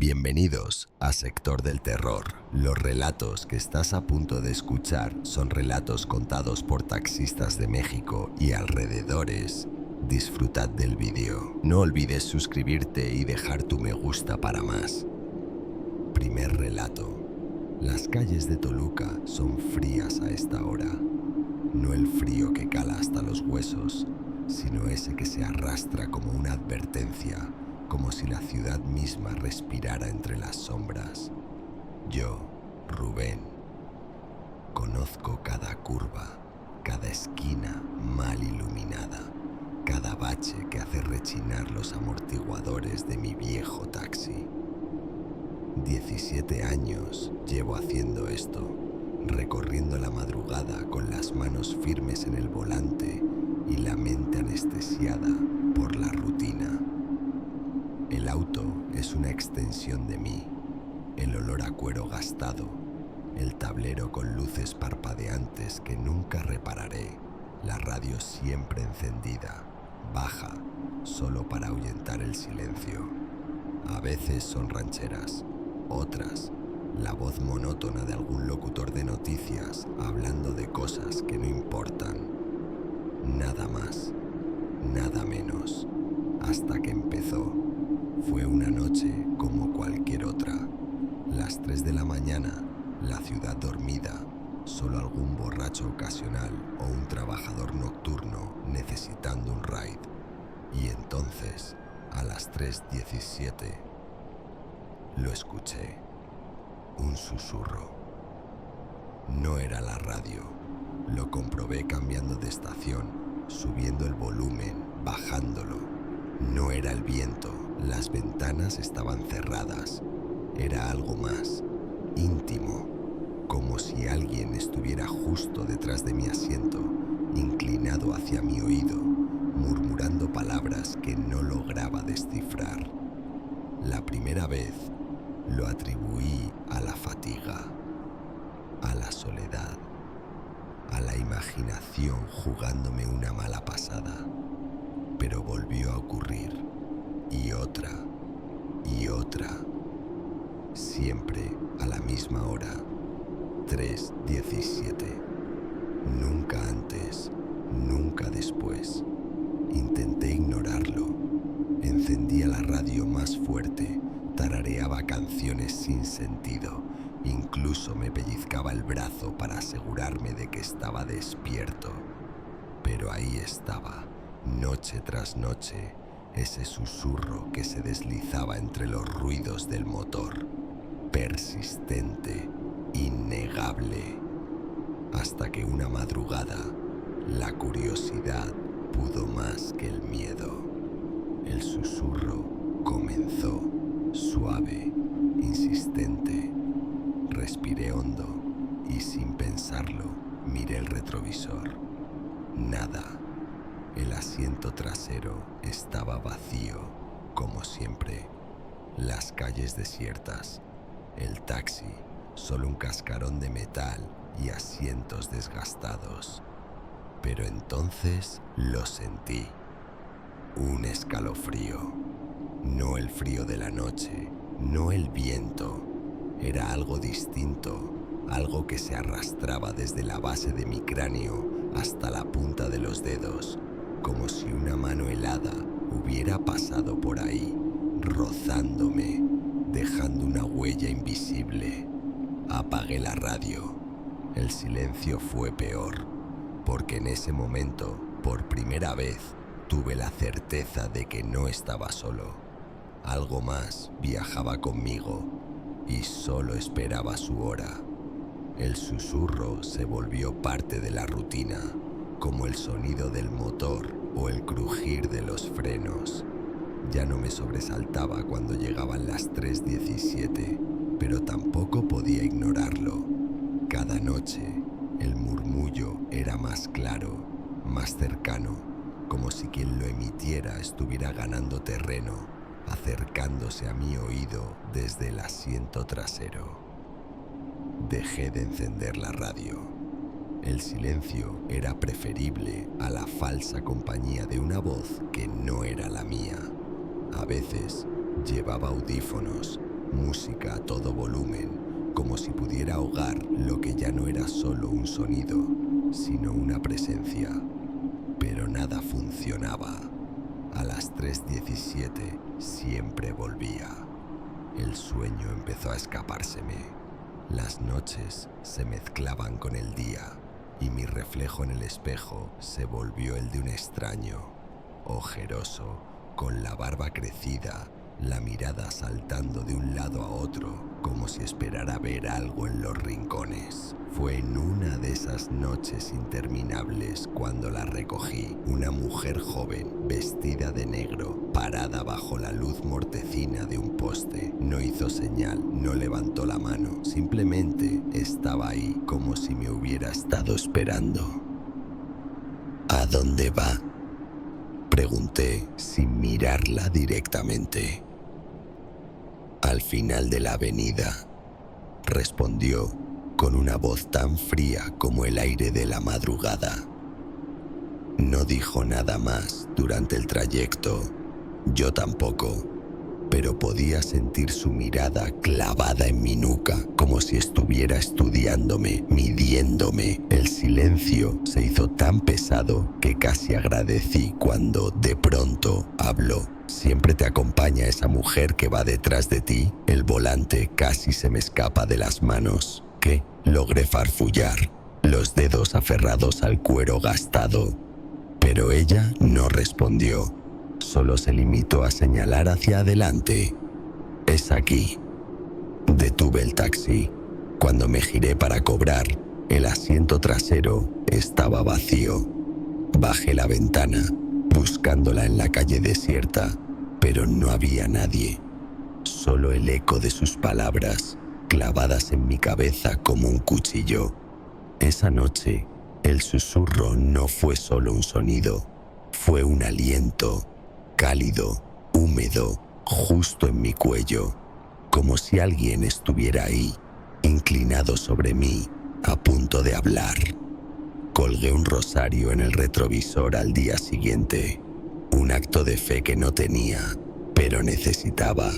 Bienvenidos a Sector del Terror. Los relatos que estás a punto de escuchar son relatos contados por taxistas de México y alrededores. Disfrutad del vídeo. No olvides suscribirte y dejar tu me gusta para más. Primer relato. Las calles de Toluca son frías a esta hora. No el frío que cala hasta los huesos, sino ese que se arrastra como una advertencia, como si la ciudad misma respirara entre las sombras. Yo, Rubén, conozco cada curva, cada esquina mal iluminada, cada bache que hace rechinar los amortiguadores de mi viejo taxi. 17 años llevo haciendo esto, recorriendo la madrugada con las manos firmes en el volante y la mente anestesiada por la rutina. El auto es una extensión de mí, el olor a cuero gastado, el tablero con luces parpadeantes que nunca repararé, la radio siempre encendida, baja, solo para ahuyentar el silencio. A veces son rancheras, otras, la voz monótona de algún locutor de noticias hablando de cosas que no importan. Nada más, nada menos, hasta que empezó. Fue una noche como cualquier otra. Las 3 de la mañana, la ciudad dormida, solo algún borracho ocasional o un trabajador nocturno necesitando un ride. Y entonces, a las 3:17, lo escuché. Un susurro. No era la radio. Lo comprobé cambiando de estación, subiendo el volumen, bajándolo. No era el viento. Las ventanas estaban cerradas. Era algo más, íntimo, como si alguien estuviera justo detrás de mi asiento, inclinado hacia mi oído, murmurando palabras que no lograba descifrar. La primera vez lo atribuí a la fatiga, a la soledad, a la imaginación jugándome una mala pasada. Pero volvió a ocurrir. Y otra, siempre a la misma hora, 3:17. Nunca antes, nunca después. Intenté ignorarlo. Encendía la radio más fuerte, tarareaba canciones sin sentido, incluso me pellizcaba el brazo para asegurarme de que estaba despierto. Pero ahí estaba, noche tras noche, ese susurro que se deslizaba entre los ruidos del motor, persistente, innegable, hasta que una madrugada la curiosidad pudo más que el miedo. El susurro comenzó, suave, insistente. Respiré hondo y sin pensarlo miré el retrovisor. Nada. El asiento trasero estaba vacío, como siempre. Las calles desiertas. El taxi, solo un cascarón de metal y asientos desgastados. Pero entonces lo sentí. Un escalofrío. No el frío de la noche, no el viento. Era algo distinto, algo que se arrastraba desde la base de mi cráneo hasta la punta de los dedos, como si una mano helada hubiera pasado por ahí, rozándome, dejando una huella invisible. Apagué la radio. El silencio fue peor, porque en ese momento, por primera vez, tuve la certeza de que no estaba solo. Algo más viajaba conmigo y solo esperaba su hora. El susurro se volvió parte de la rutina, como el sonido del motor o el crujir de los frenos. Ya no me sobresaltaba cuando llegaban las 3:17, pero tampoco podía ignorarlo. Cada noche, el murmullo era más claro, más cercano, como si quien lo emitiera estuviera ganando terreno, acercándose a mi oído desde el asiento trasero. Dejé de encender la radio. El silencio era preferible a la falsa compañía de una voz que no era la mía. A veces llevaba audífonos, música a todo volumen, como si pudiera ahogar lo que ya no era solo un sonido, sino una presencia. Pero nada funcionaba. A las 3:17 siempre volvía. El sueño empezó a escapárseme. Las noches se mezclaban con el día y mi reflejo en el espejo se volvió el de un extraño, ojeroso, con la barba crecida, la mirada saltando de un lado a otro, como si esperara ver algo en los rincones. Fue en una de esas noches interminables cuando la recogí, una mujer joven, vestida de negro, parada bajo la luz mortecina de un poste. No hizo señal, no levantó la mano, simplemente estaba ahí, como si me hubiera estado esperando. ¿A dónde va?, pregunté sin mirarla directamente. Al final de la avenida, respondió con una voz tan fría como el aire de la madrugada. No dijo nada más durante el trayecto, yo tampoco, pero podía sentir su mirada clavada en mi nuca, como si estuviera estudiándome, midiéndome. El silencio se hizo tan pesado que casi agradecí cuando de pronto habló. ¿Siempre te acompaña esa mujer que va detrás de ti? El volante casi se me escapa de las manos. ¿Qué? Logré farfullar, los dedos aferrados al cuero gastado. Pero ella no respondió. Solo se limitó a señalar hacia adelante. Es aquí. Detuve el taxi. Cuando me giré para cobrar, el asiento trasero estaba vacío. Bajé la ventana, buscándola en la calle desierta, pero no había nadie. Solo el eco de sus palabras, clavadas en mi cabeza como un cuchillo. Esa noche, el susurro no fue solo un sonido, fue un aliento, cálido, húmedo, justo en mi cuello, como si alguien estuviera ahí, inclinado sobre mí, a punto de hablar. Colgué un rosario en el retrovisor al día siguiente, un acto de fe que no tenía, pero necesitaba.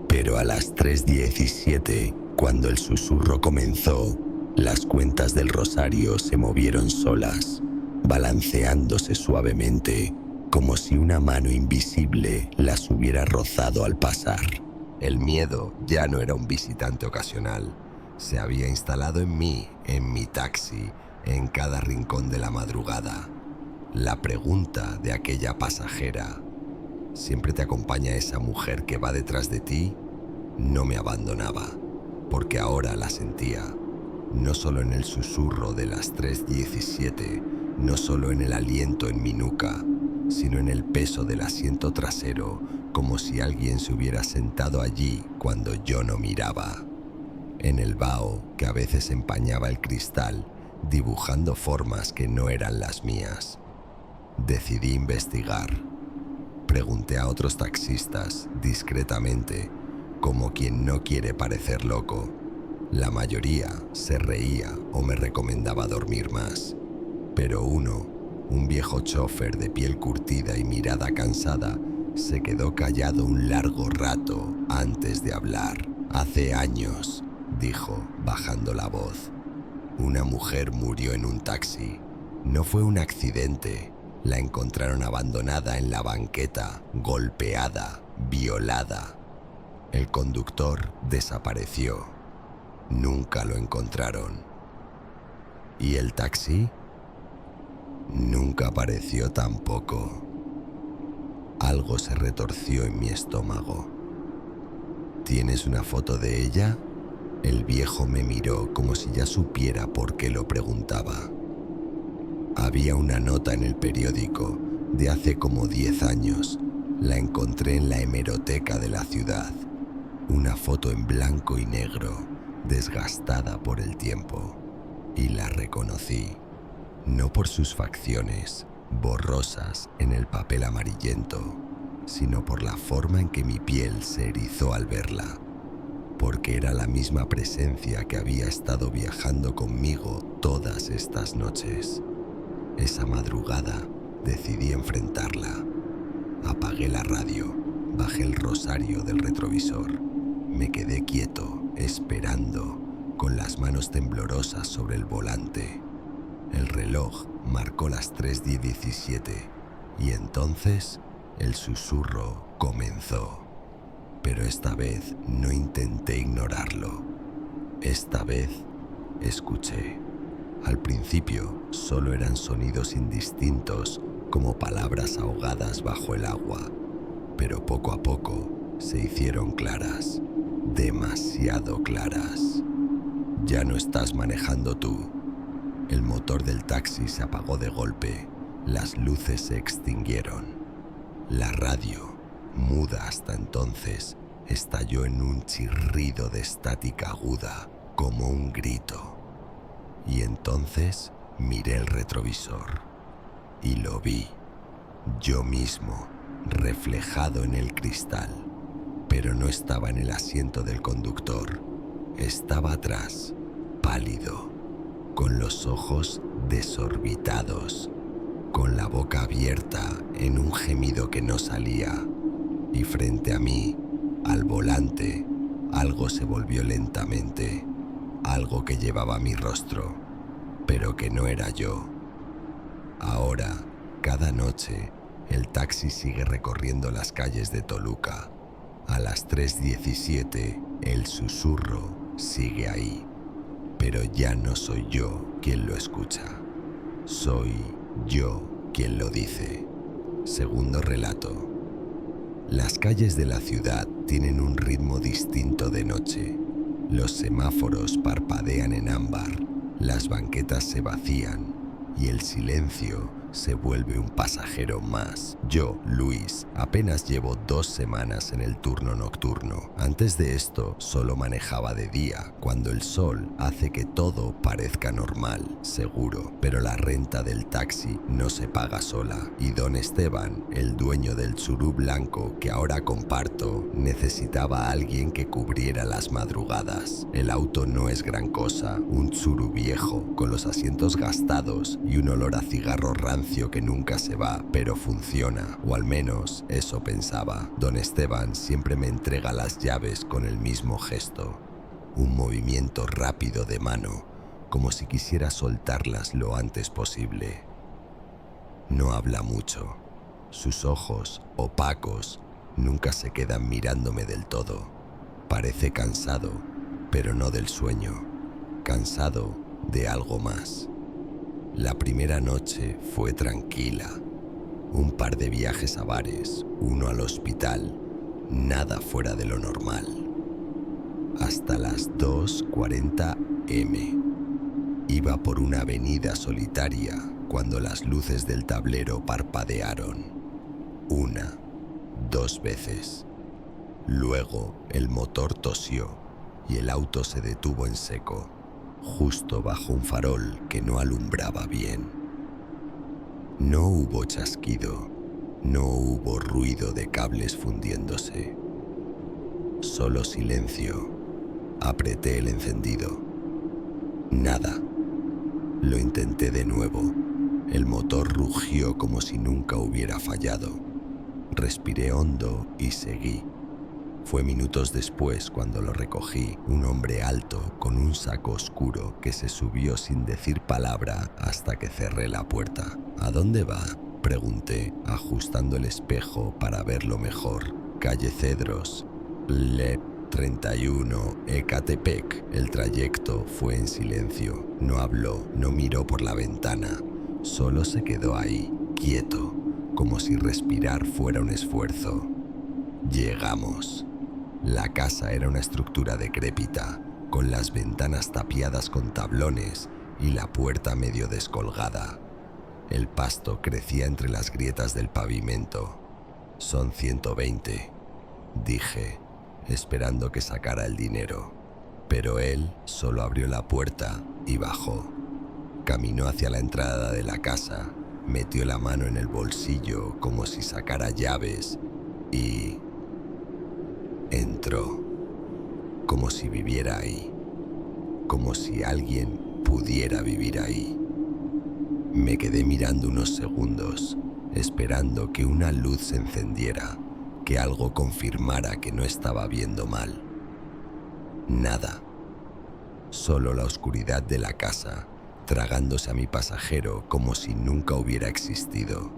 Pero a las 3:17, cuando el susurro comenzó, las cuentas del rosario se movieron solas, balanceándose suavemente, como si una mano invisible las hubiera rozado al pasar. El miedo ya no era un visitante ocasional. Se había instalado en mí, en mi taxi, en cada rincón de la madrugada. La pregunta de aquella pasajera, ¿siempre te acompaña esa mujer que va detrás de ti?, no me abandonaba, porque ahora la sentía, no solo en el susurro de las 3:17, no solo en el aliento en mi nuca, sino en el peso del asiento trasero, como si alguien se hubiera sentado allí cuando yo no miraba. En el vaho que a veces empañaba el cristal, dibujando formas que no eran las mías. Decidí investigar. Pregunté a otros taxistas, discretamente, como quien no quiere parecer loco. La mayoría se reía o me recomendaba dormir más. Pero uno, un viejo chofer de piel curtida y mirada cansada, se quedó callado un largo rato antes de hablar. Hace años, dijo, bajando la voz, una mujer murió en un taxi. No fue un accidente. La encontraron abandonada en la banqueta, golpeada, violada. El conductor desapareció. Nunca lo encontraron. ¿Y el taxi? Nunca apareció tampoco. Algo se retorció en mi estómago. ¿Tienes una foto de ella? El viejo me miró como si ya supiera por qué lo preguntaba. Había una nota en el periódico de hace como 10 años. La encontré en la hemeroteca de la ciudad. Una foto en blanco y negro, desgastada por el tiempo. Y la reconocí, no por sus facciones, borrosas en el papel amarillento, sino por la forma en que mi piel se erizó al verla, porque era la misma presencia que había estado viajando conmigo todas estas noches. Esa madrugada decidí enfrentarla. Apagué la radio, bajé el rosario del retrovisor Me quedé quieto, esperando, con las manos temblorosas sobre el volante. El reloj marcó las 3:17 y entonces el susurro comenzó. Pero esta vez no intenté ignorarlo. Esta vez escuché. Al principio solo eran sonidos indistintos como palabras ahogadas bajo el agua, pero poco a poco se hicieron claras, demasiado claras. Ya no estás manejando tú. El motor del taxi se apagó de golpe, las luces se extinguieron. La radio, muda hasta entonces, estalló en un chirrido de estática aguda, como un grito. Y entonces miré el retrovisor y lo vi, yo mismo, reflejado en el cristal. Pero no estaba en el asiento del conductor, estaba atrás, pálido, con los ojos desorbitados, con la boca abierta en un gemido que no salía. Y frente a mí, al volante, algo se volvió lentamente, algo que llevaba mi rostro, pero que no era yo. Ahora, cada noche, el taxi sigue recorriendo las calles de Toluca. A las 3:17, el susurro sigue ahí, pero ya no soy yo quien lo escucha. Soy yo quien lo dice. Segundo relato. Las calles de la ciudad tienen un ritmo distinto de noche. Los semáforos parpadean en ámbar, las banquetas se vacían y el silencio se vuelve un pasajero más. Yo, Luis, apenas llevo 2 semanas en el turno nocturno. Antes de esto, solo manejaba de día, cuando el sol hace que todo parezca normal, seguro. Pero la renta del taxi no se paga sola. Y don Esteban, el dueño del Tsuru blanco que ahora comparto, necesitaba a alguien que cubriera las madrugadas. El auto no es gran cosa, un Tsuru viejo, con los asientos gastados y un olor a cigarro rancio que nunca se va, pero funciona, o al menos eso pensaba. Don Esteban siempre me entrega las llaves con el mismo gesto, un movimiento rápido de mano, como si quisiera soltarlas lo antes posible. No habla mucho. Sus ojos, opacos, nunca se quedan mirándome del todo. Parece cansado, pero no del sueño, cansado de algo más. La primera noche fue tranquila. Un par de viajes a bares, uno al hospital, nada fuera de lo normal. Hasta las 2:40 m. Iba por una avenida solitaria cuando las luces del tablero parpadearon. 1, 2 veces. Luego el motor tosió y el auto se detuvo en seco, justo bajo un farol que no alumbraba bien. No hubo chasquido, no hubo ruido de cables fundiéndose. Solo silencio. Apreté el encendido. Nada. Lo intenté de nuevo. El motor rugió como si nunca hubiera fallado. Respiré hondo y seguí. Fue minutos después cuando lo recogí, un hombre alto con un saco oscuro que se subió sin decir palabra hasta que cerré la puerta. ¿A dónde va?, pregunté, ajustando el espejo para verlo mejor. Calle Cedros, Le 31, Ecatepec. El trayecto fue en silencio. No habló, no miró por la ventana. Solo se quedó ahí, quieto, como si respirar fuera un esfuerzo. Llegamos. La casa era una estructura decrépita, con las ventanas tapiadas con tablones y la puerta medio descolgada. El pasto crecía entre las grietas del pavimento. Son 120, dije, esperando que sacara el dinero. Pero él solo abrió la puerta y bajó. Caminó hacia la entrada de la casa, metió la mano en el bolsillo como si sacara llaves y entró, como si viviera ahí, como si alguien pudiera vivir ahí. Me quedé mirando unos segundos, esperando que una luz se encendiera, que algo confirmara que no estaba viendo mal. Nada. Solo la oscuridad de la casa, tragándose a mi pasajero como si nunca hubiera existido.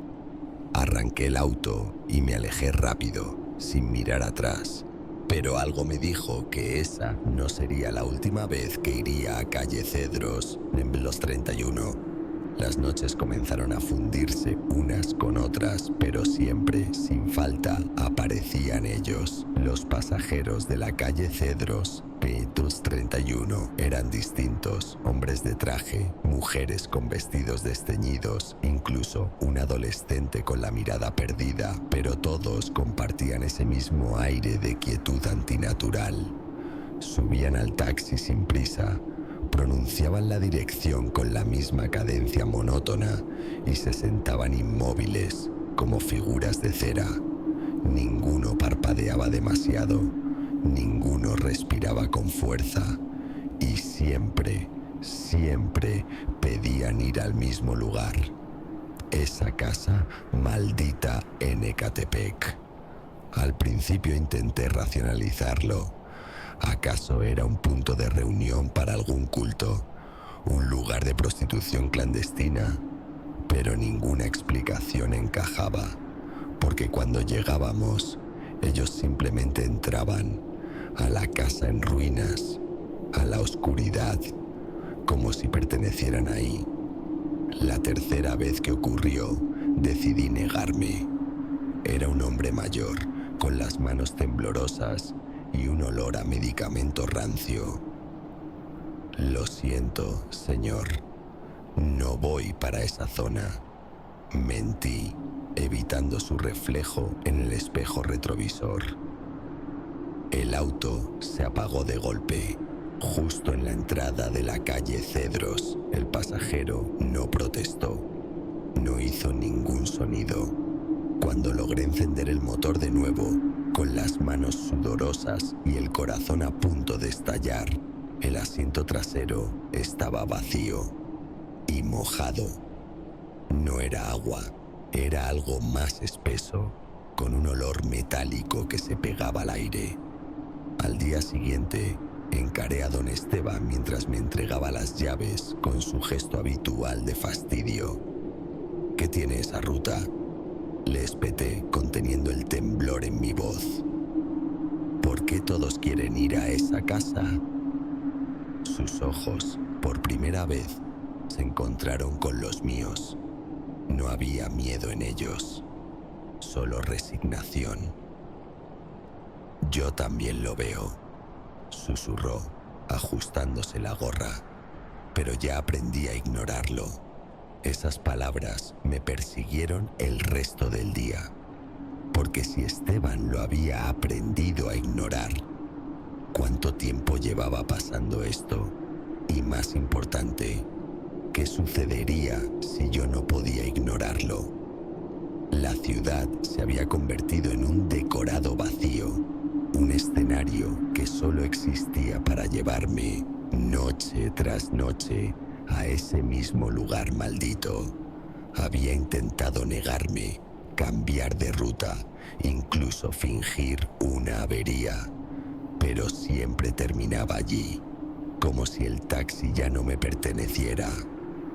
Arranqué el auto y me alejé rápido, sin mirar atrás. Pero algo me dijo que esa no sería la última vez que iría a calle Cedros en los 31. Las noches comenzaron a fundirse unas con otras, pero siempre, sin falta, aparecían ellos. Los pasajeros de la calle Cedros, P231, eran distintos. Hombres de traje, mujeres con vestidos desteñidos, incluso un adolescente con la mirada perdida, pero todos compartían ese mismo aire de quietud antinatural. Subían al taxi sin prisa, pronunciaban la dirección con la misma cadencia monótona y se sentaban inmóviles, como figuras de cera. Ninguno parpadeaba demasiado, ninguno respiraba con fuerza y siempre pedían ir al mismo lugar. Esa casa maldita en Ecatepec. Al principio intenté racionalizarlo. ¿Acaso era un punto de reunión para algún culto? ¿Un lugar de prostitución clandestina? Pero ninguna explicación encajaba, porque cuando llegábamos, ellos simplemente entraban a la casa en ruinas, a la oscuridad, como si pertenecieran ahí. La tercera vez que ocurrió, decidí negarme. Era un hombre mayor, con las manos temblorosas y un olor a medicamento rancio. Lo siento, señor. No voy para esa zona. Mentí, evitando su reflejo en el espejo retrovisor. El auto se apagó de golpe, justo en la entrada de la calle Cedros. El pasajero no protestó, no hizo ningún sonido. Cuando logré encender el motor de nuevo, con las manos sudorosas y el corazón a punto de estallar, el asiento trasero estaba vacío y mojado. No era agua, era algo más espeso, con un olor metálico que se pegaba al aire. Al día siguiente, encaré a don Esteban mientras me entregaba las llaves con su gesto habitual de fastidio. ¿Qué tiene esa ruta?, le espeté, conteniendo el temblor en mi voz. ¿Por qué todos quieren ir a esa casa? Sus ojos, por primera vez, se encontraron con los míos. No había miedo en ellos, solo resignación. Yo también lo veo, susurró, ajustándose la gorra, pero ya aprendí a ignorarlo. Esas palabras me persiguieron el resto del día, porque si Esteban lo había aprendido a ignorar, ¿cuánto tiempo llevaba pasando esto? Y más importante, ¿qué sucedería si yo no podía ignorarlo? La ciudad se había convertido en un decorado vacío, un escenario que solo existía para llevarme, noche tras noche, a ese mismo lugar maldito. Había intentado negarme, cambiar de ruta, incluso fingir una avería, pero siempre terminaba allí, como si el taxi ya no me perteneciera,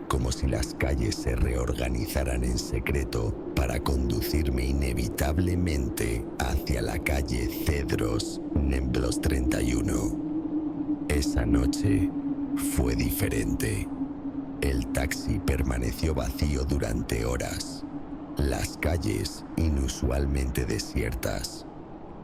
como si las calles se reorganizaran en secreto para conducirme inevitablemente hacia la calle Cedros Nemblos 31. Esa noche fue diferente. El taxi permaneció vacío durante horas, las calles inusualmente desiertas.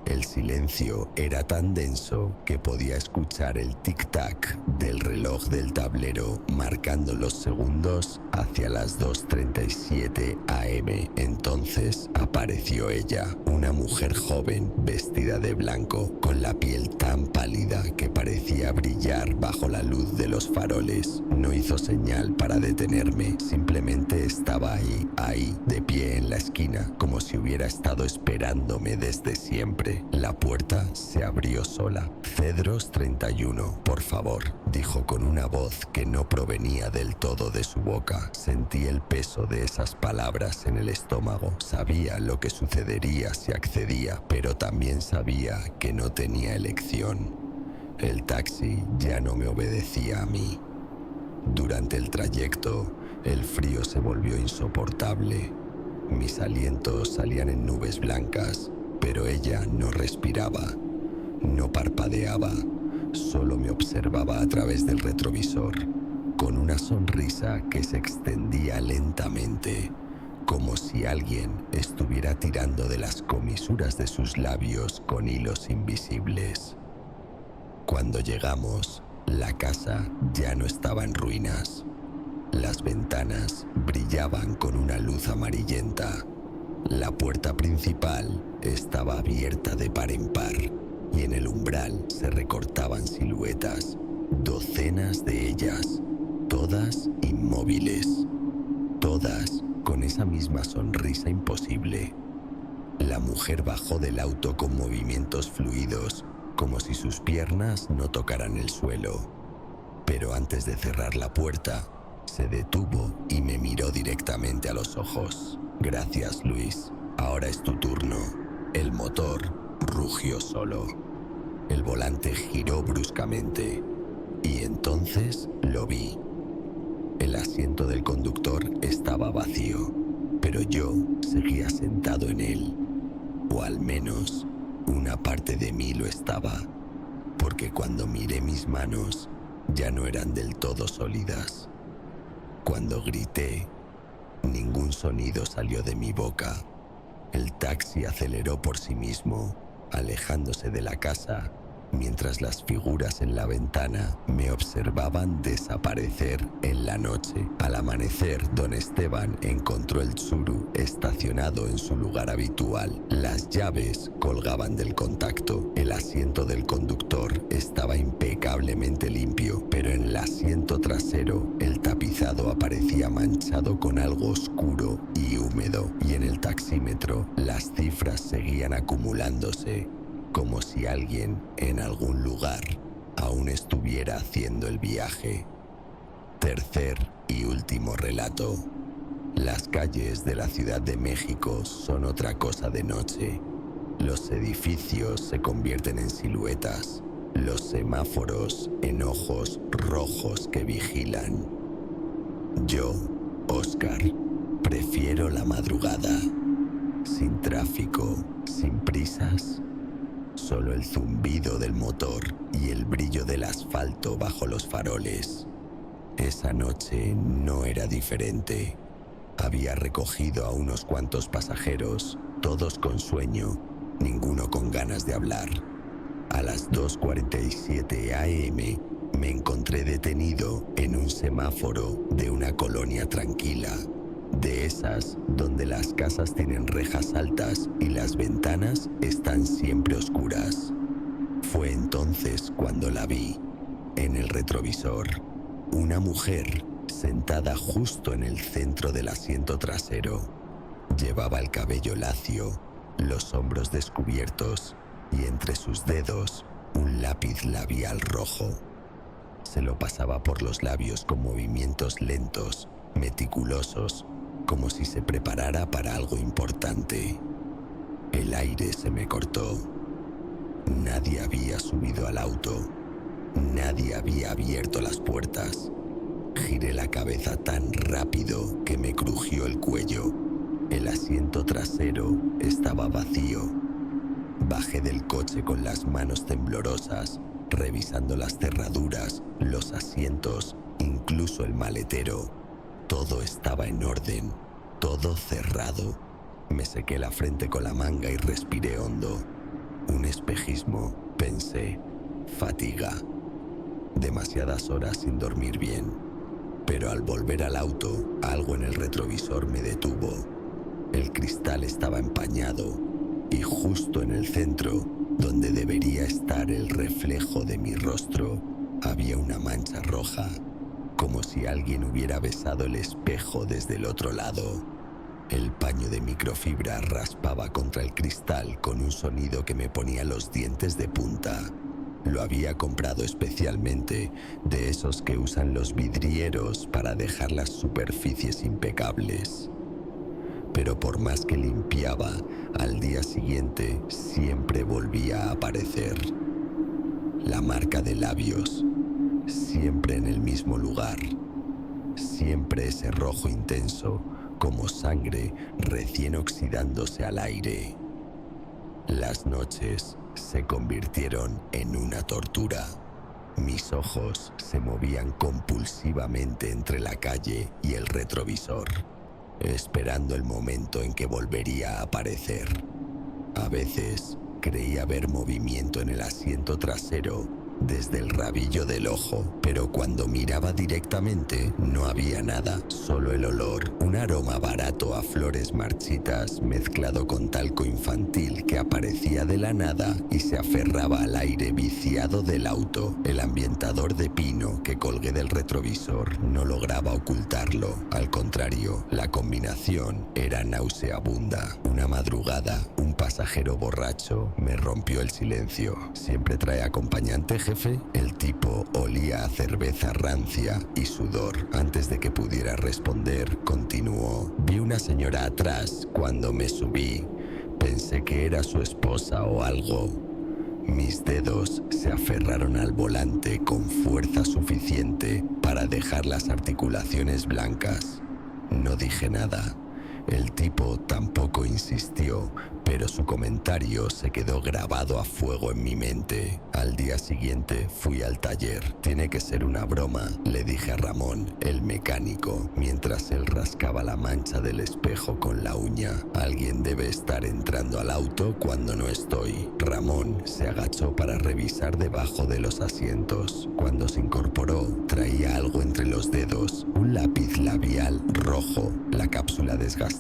El silencio era tan denso que podía escuchar el tic-tac del reloj del tablero marcando los segundos hacia las 2:37 am. Entonces apareció ella, una mujer joven vestida de blanco, con la piel tan pálida que parecía brillar bajo la luz de los faroles. No hizo señal para detenerme, simplemente estaba ahí, de pie en la esquina, como si hubiera estado esperándome desde siempre. La puerta se abrió sola. Cedros 31, por favor, dijo con una voz que no provenía del todo de su boca. Sentí el peso de esas palabras en el estómago. Sabía lo que sucedería si accedía, pero también sabía que no tenía elección. El taxi ya no me obedecía a mí. Durante el trayecto, el frío se volvió insoportable. Mis alientos salían en nubes blancas, pero ella no respiraba, no parpadeaba, solo me observaba a través del retrovisor, con una sonrisa que se extendía lentamente, como si alguien estuviera tirando de las comisuras de sus labios con hilos invisibles. Cuando llegamos, la casa ya no estaba en ruinas. Las ventanas brillaban con una luz amarillenta. La puerta principal estaba abierta de par en par y en el umbral se recortaban siluetas, docenas de ellas, todas inmóviles, todas con esa misma sonrisa imposible. La mujer bajó del auto con movimientos fluidos, como si sus piernas no tocaran el suelo. Pero antes de cerrar la puerta, se detuvo y me miró directamente a los ojos. «Gracias, Luis. Ahora es tu turno». El motor rugió solo. El volante giró bruscamente y entonces lo vi. El asiento del conductor estaba vacío, pero yo seguía sentado en él. O al menos una parte de mí lo estaba, porque cuando miré mis manos ya no eran del todo sólidas. Cuando grité, ningún sonido salió de mi boca. El taxi aceleró por sí mismo, alejándose de la casa, mientras las figuras en la ventana me observaban desaparecer en la noche. Al amanecer, don Esteban encontró el Tsuru estacionado en su lugar habitual. Las llaves colgaban del contacto. El asiento del conductor estaba impecablemente limpio, pero en el asiento trasero el tapizado aparecía manchado con algo oscuro y húmedo, y en el taxímetro las cifras seguían acumulándose, como si alguien en algún lugar aún estuviera haciendo el viaje. Tercer y último relato. Las calles de la Ciudad de México son otra cosa de noche. Los edificios se convierten en siluetas, los semáforos en ojos rojos que vigilan. Yo, Oscar, prefiero la madrugada, sin tráfico, sin prisas. Solo el zumbido del motor y el brillo del asfalto bajo los faroles. Esa noche no era diferente. Había recogido a unos cuantos pasajeros, todos con sueño, ninguno con ganas de hablar. A las 2:47 a.m. me encontré detenido en un semáforo de una colonia tranquila, de esas donde las casas tienen rejas altas y las ventanas están siempre oscuras. Fue entonces cuando la vi, en el retrovisor, una mujer sentada justo en el centro del asiento trasero. Llevaba el cabello lacio, los hombros descubiertos y entre sus dedos un lápiz labial rojo. Se lo pasaba por los labios con movimientos lentos, meticulosos, como si se preparara para algo importante. El aire se me cortó. Nadie había subido al auto. Nadie había abierto las puertas. Giré la cabeza tan rápido que me crujió el cuello. El asiento trasero estaba vacío. Bajé del coche con las manos temblorosas, revisando las cerraduras, los asientos, incluso el maletero. Todo estaba en orden, todo cerrado. Me sequé la frente con la manga y respiré hondo. Un espejismo, pensé. Fatiga. Demasiadas horas sin dormir bien. Pero al volver al auto, algo en el retrovisor me detuvo. El cristal estaba empañado y justo en el centro, donde debería estar el reflejo de mi rostro, había una mancha roja, como si alguien hubiera besado el espejo desde el otro lado. El paño de microfibra raspaba contra el cristal con un sonido que me ponía los dientes de punta. Lo había comprado especialmente, de esos que usan los vidrieros para dejar las superficies impecables. Pero por más que limpiaba, al día siguiente siempre volvía a aparecer. la marca de labios, siempre en el mismo lugar, siempre ese rojo intenso, como sangre recién oxidándose al aire. Las noches se convirtieron en una tortura. Mis ojos se movían compulsivamente entre la calle y el retrovisor, esperando el momento en que volvería a aparecer. A veces creía ver movimiento en el asiento trasero desde el rabillo del ojo, pero cuando miraba directamente no había nada, solo el olor, un aroma barato a flores marchitas mezclado con talco infantil que aparecía de la nada y se aferraba al aire viciado del auto. El ambientador de pino que colgué del retrovisor no lograba ocultarlo, al contrario, la combinación era nauseabunda. Una madrugada, un pasajero borracho me rompió el silencio. ¿Siempre trae acompañante, jefe? El tipo olía a cerveza rancia y sudor. Antes de que pudiera responder, continuó. Vi una señora atrás cuando me subí. Pensé que era su esposa o algo. Mis dedos se aferraron al volante con fuerza suficiente para dejar las articulaciones blancas. No dije nada. El tipo tampoco insistió, pero su comentario se quedó grabado a fuego en mi mente. Al día siguiente fui al taller. Tiene que ser una broma, le dije a Ramón, el mecánico, mientras él rascaba la mancha del espejo con la uña. Alguien debe estar entrando al auto cuando no estoy. Ramón se agachó para revisar debajo de los asientos. Cuando se incorporó, traía algo entre los dedos, un lápiz labial rojo, la cápsula desgastada,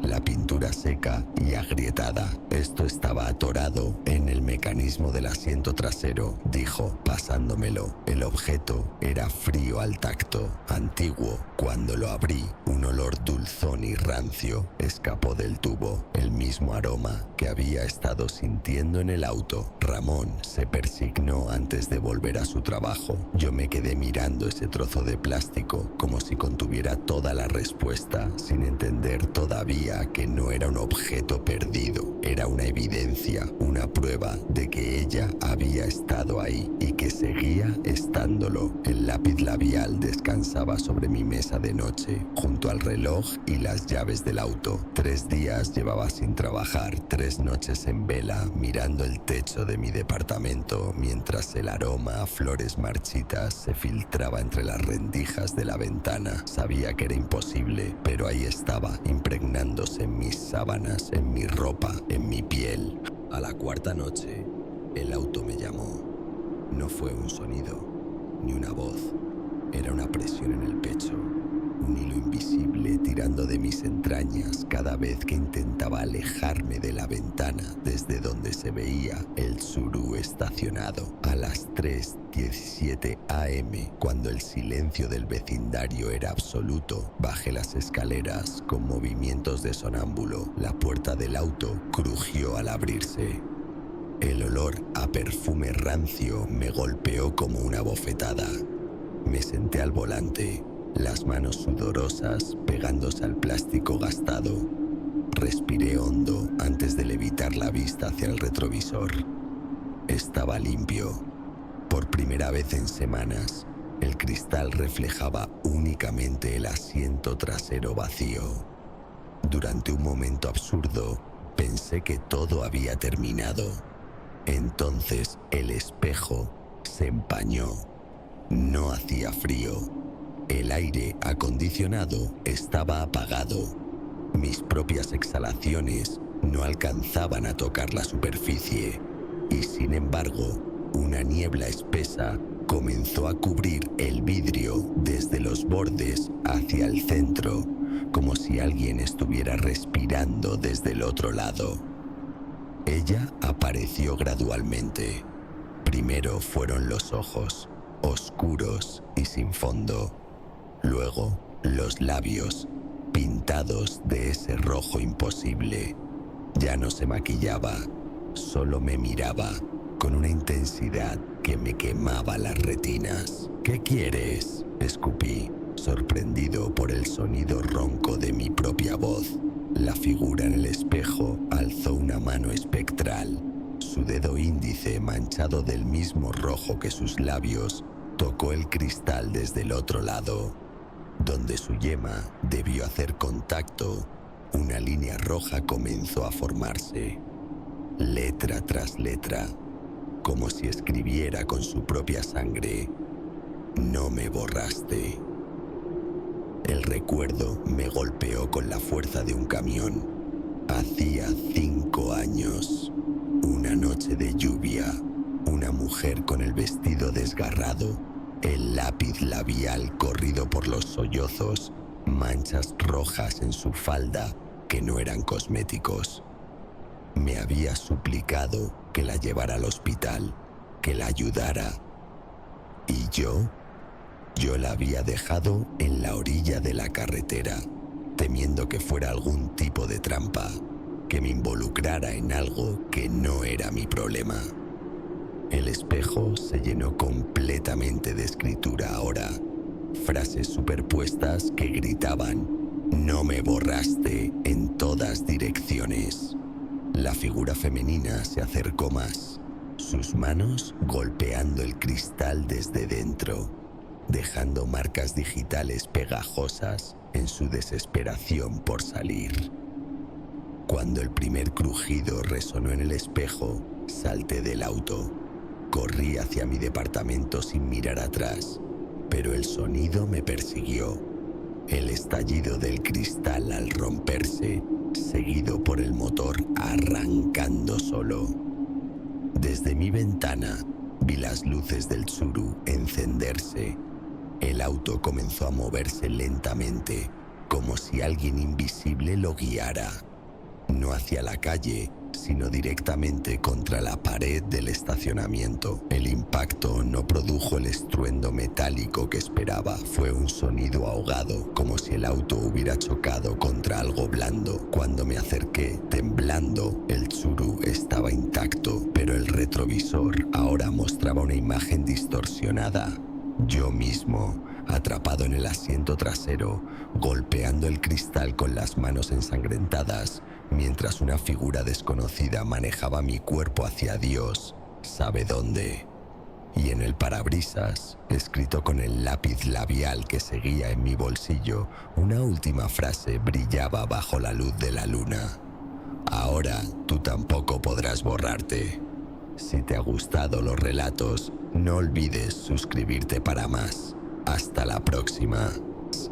la pintura seca y agrietada. Esto estaba atorado en el mecanismo del asiento trasero, dijo, pasándomelo. El objeto era frío al tacto, antiguo. Cuando lo abrí, un olor dulzón y rancio escapó del tubo, el mismo aroma que había estado sintiendo en el auto. Ramón se persignó antes de volver a su trabajo. Yo me quedé mirando ese trozo de plástico como si contuviera toda la respuesta, sin entender todavía que no era un objeto perdido. Era una evidencia, una prueba de que ella había estado ahí y que seguía estándolo. El lápiz labial descansaba sobre mi mesa de noche, junto al reloj y las llaves del auto. 3 días llevaba sin trabajar, 3 noches en vela, mirando el techo de mi departamento, mientras el aroma a flores marchitas se filtraba entre las rendijas de la ventana. Sabía que era imposible, pero ahí estaba, impregnándose en mis sábanas, en mi ropa, en mi piel. A la 4ª noche, el auto me llamó. No fue un sonido, ni una voz. Era una presión en el pecho, un hilo invisible tirando de mis entrañas cada vez que intentaba alejarme de la ventana desde donde se veía el Tsuru estacionado. A las 3:17 am, cuando el silencio del vecindario era absoluto, bajé las escaleras con movimientos de sonámbulo. La puerta del auto crujió al abrirse. El olor a perfume rancio me golpeó como una bofetada. Me senté al volante, las manos sudorosas pegándose al plástico gastado. Respiré hondo antes de levitar la vista hacia el retrovisor. Estaba limpio. Por primera vez en semanas, el cristal reflejaba únicamente el asiento trasero vacío. Durante un momento absurdo, pensé que todo había terminado. Entonces el espejo se empañó. No hacía frío. El aire acondicionado estaba apagado. Mis propias exhalaciones no alcanzaban a tocar la superficie. Y sin embargo, una niebla espesa comenzó a cubrir el vidrio desde los bordes hacia el centro, como si alguien estuviera respirando desde el otro lado. Ella apareció gradualmente. Primero fueron los ojos, oscuros y sin fondo. Luego, los labios, pintados de ese rojo imposible. Ya no se maquillaba, solo me miraba con una intensidad que me quemaba las retinas. ¿Qué quieres?, escupí, sorprendido por el sonido ronco de mi propia voz. La figura en el espejo alzó una mano espectral. Su dedo índice, manchado del mismo rojo que sus labios, tocó el cristal desde el otro lado. Donde su yema debió hacer contacto, una línea roja comenzó a formarse, letra tras letra, como si escribiera con su propia sangre: no me borraste. El recuerdo me golpeó con la fuerza de un camión. Hacía 5 años, una noche de lluvia, una mujer con el vestido desgarrado, el lápiz labial corrido por los sollozos, manchas rojas en su falda que no eran cosméticos. Me había suplicado que la llevara al hospital, que la ayudara. Y yo la había dejado en la orilla de la carretera, temiendo que fuera algún tipo de trampa, que me involucrara en algo que no era mi problema. El espejo se llenó completamente de escritura ahora, frases superpuestas que gritaban: no me borraste, en todas direcciones. La figura femenina se acercó más, sus manos golpeando el cristal desde dentro, dejando marcas digitales pegajosas en su desesperación por salir. Cuando el primer crujido resonó en el espejo, salté del auto. Corrí hacia mi departamento sin mirar atrás, pero el sonido me persiguió. El estallido del cristal al romperse, seguido por el motor arrancando solo. Desde mi ventana vi las luces del Tsuru encenderse. El auto comenzó a moverse lentamente, como si alguien invisible lo guiara. No hacia la calle, sino directamente contra la pared del estacionamiento. El impacto no produjo el estruendo metálico que esperaba. Fue un sonido ahogado, como si el auto hubiera chocado contra algo blando. Cuando me acerqué, temblando, el Tsuru estaba intacto, pero el retrovisor ahora mostraba una imagen distorsionada. Yo mismo, atrapado en el asiento trasero, golpeando el cristal con las manos ensangrentadas, mientras una figura desconocida manejaba mi cuerpo hacia Dios sabe dónde. Y en el parabrisas, escrito con el lápiz labial que seguía en mi bolsillo, una última frase brillaba bajo la luz de la luna: ahora tú tampoco podrás borrarte. Si te ha gustado los relatos, no olvides suscribirte para más. Hasta la próxima.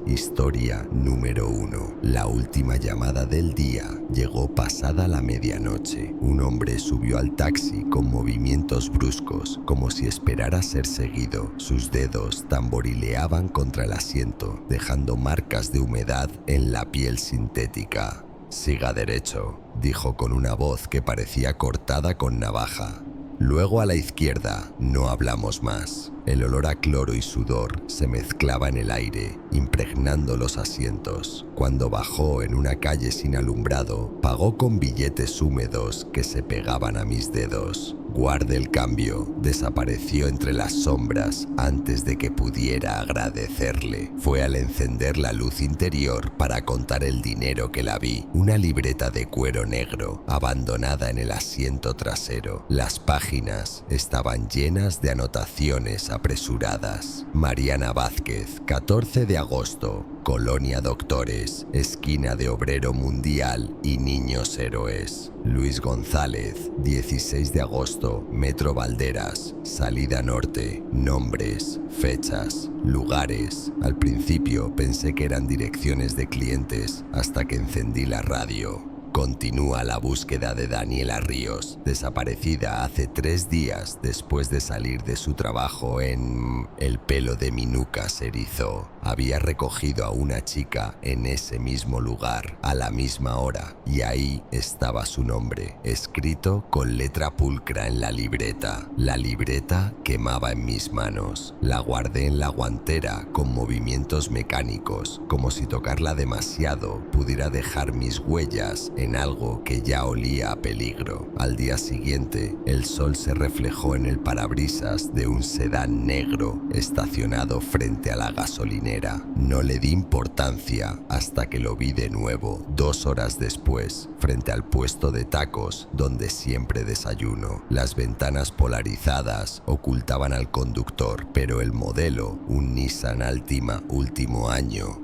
Historia número 1. La última llamada del día llegó pasada la medianoche. Un hombre subió al taxi con movimientos bruscos, como si esperara ser seguido. Sus dedos tamborileaban contra el asiento, dejando marcas de humedad en la piel sintética. Siga derecho, dijo con una voz que parecía cortada con navaja. Luego a la izquierda, no hablamos más. El olor a cloro y sudor se mezclaba en el aire, impregnando los asientos. Cuando bajó en una calle sin alumbrado, pagó con billetes húmedos que se pegaban a mis dedos. Guarde el cambio. Desapareció entre las sombras antes de que pudiera agradecerle. Fue al encender la luz interior para contar el dinero que la vi. Una libreta de cuero negro, abandonada en el asiento trasero. Las páginas estaban llenas de anotaciones apresuradas. Mariana Vázquez, 14 de agosto, Colonia Doctores, esquina de Obrero Mundial y Niños Héroes. Luis González, 16 de agosto, Metro Valderas, salida norte. Nombres, fechas, lugares. Al principio pensé que eran direcciones de clientes hasta que encendí la radio. Continúa la búsqueda de Daniela Ríos, desaparecida hace 3 días después de salir de su trabajo en... El pelo de mi nuca se erizó. Había recogido a una chica en ese mismo lugar, a la misma hora, y ahí estaba su nombre, escrito con letra pulcra en la libreta. La libreta quemaba en mis manos. La guardé en la guantera con movimientos mecánicos, como si tocarla demasiado pudiera dejar mis huellas en en algo que ya olía a peligro. Al día siguiente, el sol se reflejó en el parabrisas de un sedán negro estacionado frente a la gasolinera. No le di importancia hasta que lo vi de nuevo 2 horas después, frente al puesto de tacos donde siempre desayuno. Las ventanas polarizadas ocultaban al conductor, pero el modelo, un Nissan Altima último año,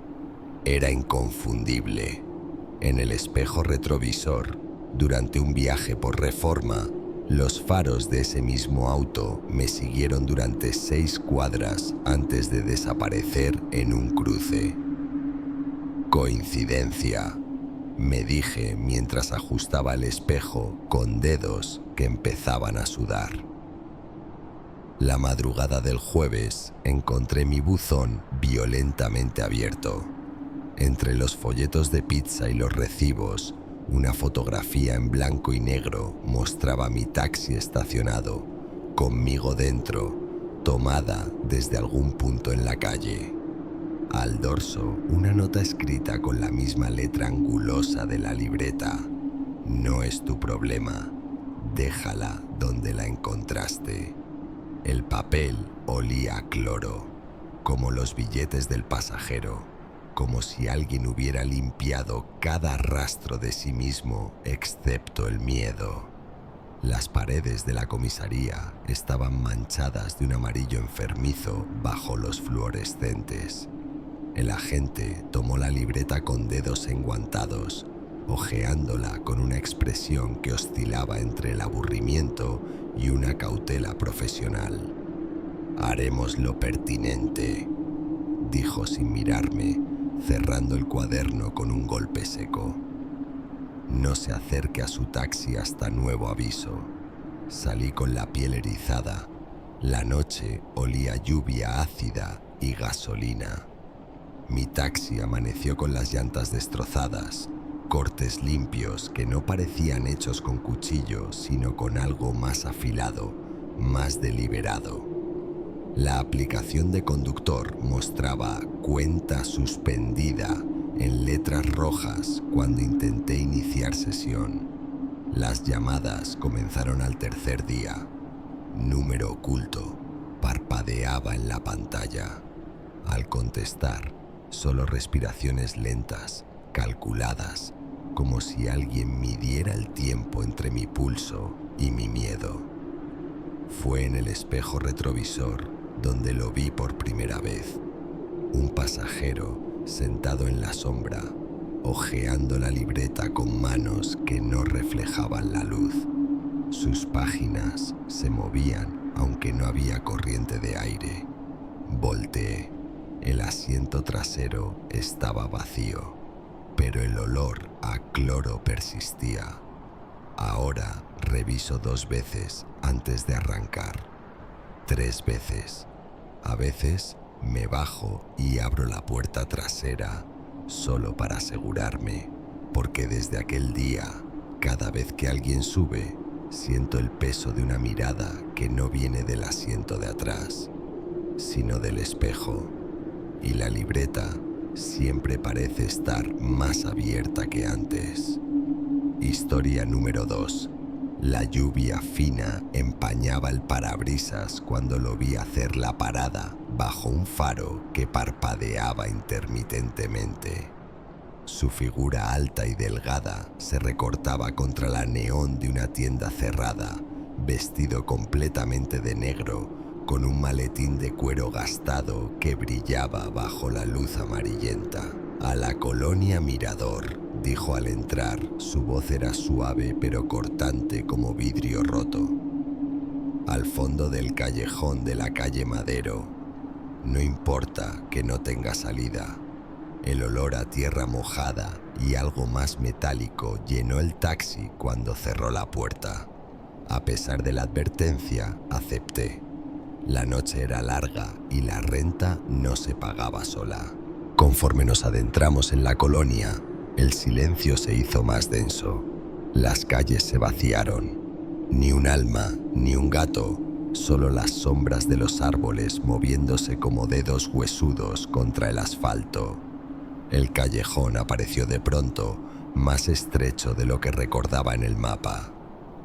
era inconfundible. En el espejo retrovisor, durante un viaje por Reforma, los faros de ese mismo auto me siguieron durante 6 cuadras antes de desaparecer en un cruce. Coincidencia, me dije mientras ajustaba el espejo con dedos que empezaban a sudar. La madrugada del jueves encontré mi buzón violentamente abierto. Entre los folletos de pizza y los recibos, una fotografía en blanco y negro mostraba mi taxi estacionado, conmigo dentro, tomada desde algún punto en la calle. Al dorso, una nota escrita con la misma letra angulosa de la libreta. No es tu problema, déjala donde la encontraste. El papel olía a cloro, como los billetes del pasajero, como si alguien hubiera limpiado cada rastro de sí mismo excepto el miedo. Las paredes de la comisaría estaban manchadas de un amarillo enfermizo bajo los fluorescentes. El agente tomó la libreta con dedos enguantados, hojeándola con una expresión que oscilaba entre el aburrimiento y una cautela profesional. «Haremos lo pertinente», dijo sin mirarme, cerrando el cuaderno con un golpe seco. «No se acerque a su taxi hasta nuevo aviso». Salí con la piel erizada. La noche olía a lluvia ácida y gasolina. Mi taxi amaneció con las llantas destrozadas, cortes limpios que no parecían hechos con cuchillo, sino con algo más afilado, más deliberado. La aplicación de conductor mostraba «cuenta suspendida» en letras rojas cuando intenté iniciar sesión. Las llamadas comenzaron al tercer día. Número oculto parpadeaba en la pantalla. Al contestar, solo respiraciones lentas, calculadas, como si alguien midiera el tiempo entre mi pulso y mi miedo. Fue en el espejo retrovisor donde lo vi por primera vez. Un pasajero sentado en la sombra, hojeando la libreta con manos que no reflejaban la luz. Sus páginas se movían aunque no había corriente de aire. Volteé. El asiento trasero estaba vacío, pero el olor a cloro persistía. Ahora reviso 2 veces antes de arrancar. 3 veces. A veces me bajo y abro la puerta trasera solo para asegurarme, porque desde aquel día, cada vez que alguien sube, siento el peso de una mirada que no viene del asiento de atrás, sino del espejo, y la libreta siempre parece estar más abierta que antes. Historia número 2. La lluvia fina empañaba el parabrisas cuando lo vi hacer la parada bajo un faro que parpadeaba intermitentemente. Su figura alta y delgada se recortaba contra la neón de una tienda cerrada, vestido completamente de negro, con un maletín de cuero gastado que brillaba bajo la luz amarillenta. «A la colonia Mirador», dijo al entrar. Su voz era suave pero cortante como vidrio roto. «Al fondo del callejón de la calle Madero. No importa que no tenga salida». El olor a tierra mojada y algo más metálico llenó el taxi cuando cerró la puerta. A pesar de la advertencia, acepté. La noche era larga y la renta no se pagaba sola. Conforme nos adentramos en la colonia, el silencio se hizo más denso. Las calles se vaciaron. Ni un alma, ni un gato, solo las sombras de los árboles moviéndose como dedos huesudos contra el asfalto. El callejón apareció de pronto, más estrecho de lo que recordaba en el mapa.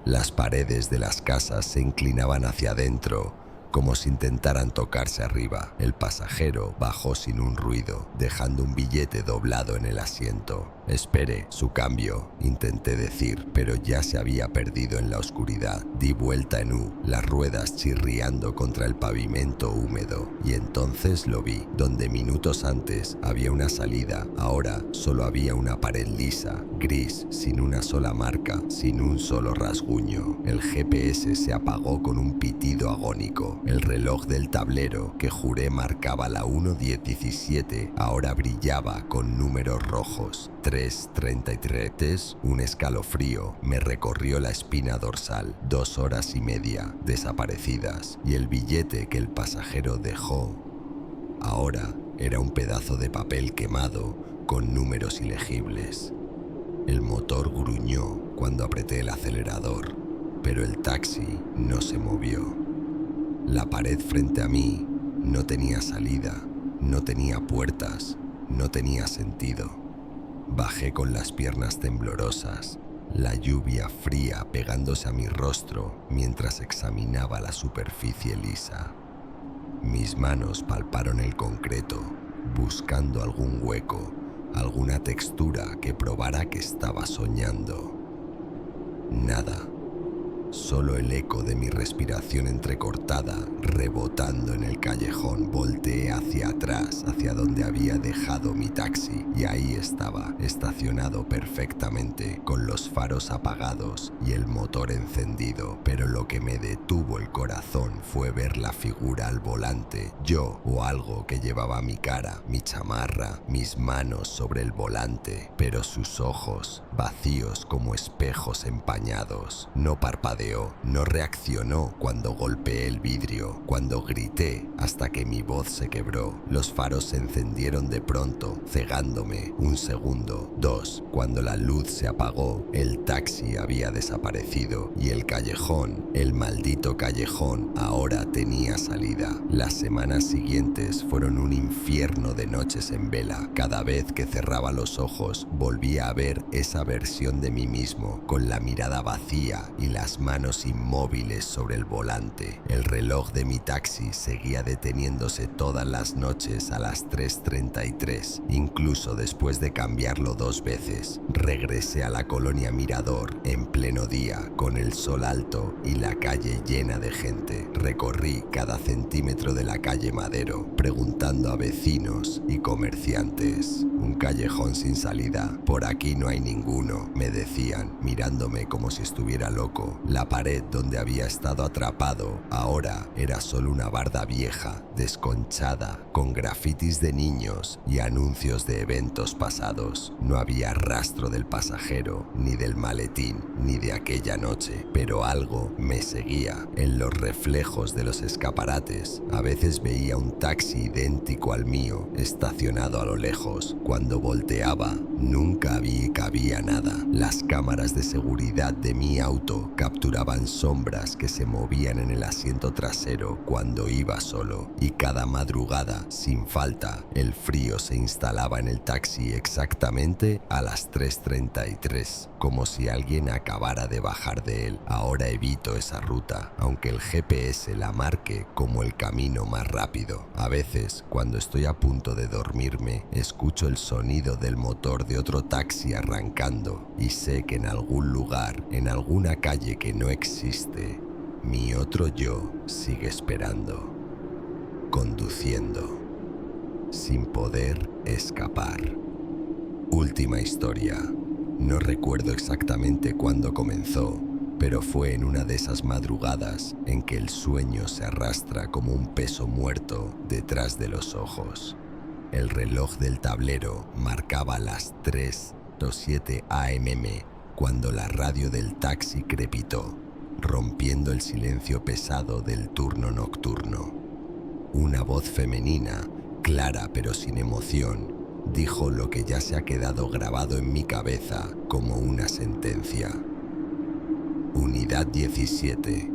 Las paredes de las casas se inclinaban hacia adentro, como si intentaran tocarse arriba. El pasajero bajó sin un ruido, dejando un billete doblado en el asiento. «Espere, su cambio», intenté decir, pero ya se había perdido en la oscuridad. Di vuelta en U, las ruedas chirriando contra el pavimento húmedo, y entonces lo vi. Donde minutos antes había una salida, ahora solo había una pared lisa, gris, sin una sola marca, sin un solo rasguño. El GPS se apagó con un pitido agónico. El reloj del tablero, que juré marcaba la 1:17, ahora brillaba con números rojos. 3:33. Un escalofrío me recorrió la espina dorsal. 2 horas y media desaparecidas, y el billete que el pasajero dejó ahora era un pedazo de papel quemado con números ilegibles. El motor gruñó cuando apreté el acelerador, pero el taxi no se movió. La pared frente a mí no tenía salida, no tenía puertas, no tenía sentido. Bajé con las piernas temblorosas, la lluvia fría pegándose a mi rostro mientras examinaba la superficie lisa. Mis manos palparon el concreto, buscando algún hueco, alguna textura que probara que estaba soñando. Nada. Solo el eco de mi respiración entrecortada rebotando en el callejón. Volteé hacia atrás, hacia donde había dejado mi taxi, y ahí estaba, estacionado perfectamente, con los faros apagados y el motor encendido. Pero lo que me detuvo el corazón fue ver la figura al volante, yo o algo que llevaba mi cara, mi chamarra, mis manos sobre el volante, pero sus ojos, vacíos como espejos empañados. No parpadeó, no reaccionó cuando golpeé el vidrio, cuando grité hasta que mi voz se quebró. Los faros se encendieron de pronto, cegándome. 1 segundo, 2. Cuando la luz se apagó, el taxi había desaparecido y el callejón, el maldito callejón, ahora tenía salida. Las semanas siguientes fueron un infierno de noches en vela. Cada vez que cerraba los ojos, volvía a ver esa versión de mí mismo, con la mirada vacía y las manos inmóviles sobre el volante. El reloj de mi taxi seguía deteniéndose todas las noches a las 3:33, incluso después de cambiarlo 2 veces. Regresé a la colonia Mirador en pleno día, con el sol alto y la calle llena de gente. Recorrí cada centímetro de la calle Madero, preguntando a vecinos y comerciantes. Un callejón sin salida, por aquí no hay ninguno, me decían, mirándome como si estuviera loco. La pared donde había estado atrapado ahora era solo una barda vieja, desconchada, con grafitis de niños y anuncios de eventos pasados. No había rastro del pasajero, ni del maletín, ni de aquella noche, pero algo me seguía. En los reflejos de los escaparates, a veces veía un taxi idéntico al mío, estacionado a lo lejos. Cuando volteaba, nunca cabía nada. Las cámaras de seguridad de mi auto capturaban sombras que se movían en el asiento trasero cuando iba solo, y cada madrugada, sin falta, el frío se instalaba en el taxi exactamente a las 3:33, como si alguien acabara de bajar de él. Ahora evito esa ruta, aunque el GPS la marque como el camino más rápido. A veces, cuando estoy a punto de dormirme, escucho el sonido del motor de otro taxi arrancando, y sé que en algún lugar, en alguna calle que no existe, mi otro yo sigue esperando, conduciendo, sin poder escapar. Última historia. No recuerdo exactamente cuándo comenzó, pero fue en una de esas madrugadas en que el sueño se arrastra como un peso muerto detrás de los ojos. El reloj del tablero marcaba las 3:07 am cuando la radio del taxi crepitó, rompiendo el silencio pesado del turno nocturno. Una voz femenina, clara pero sin emoción, dijo lo que ya se ha quedado grabado en mi cabeza como una sentencia. Unidad 17.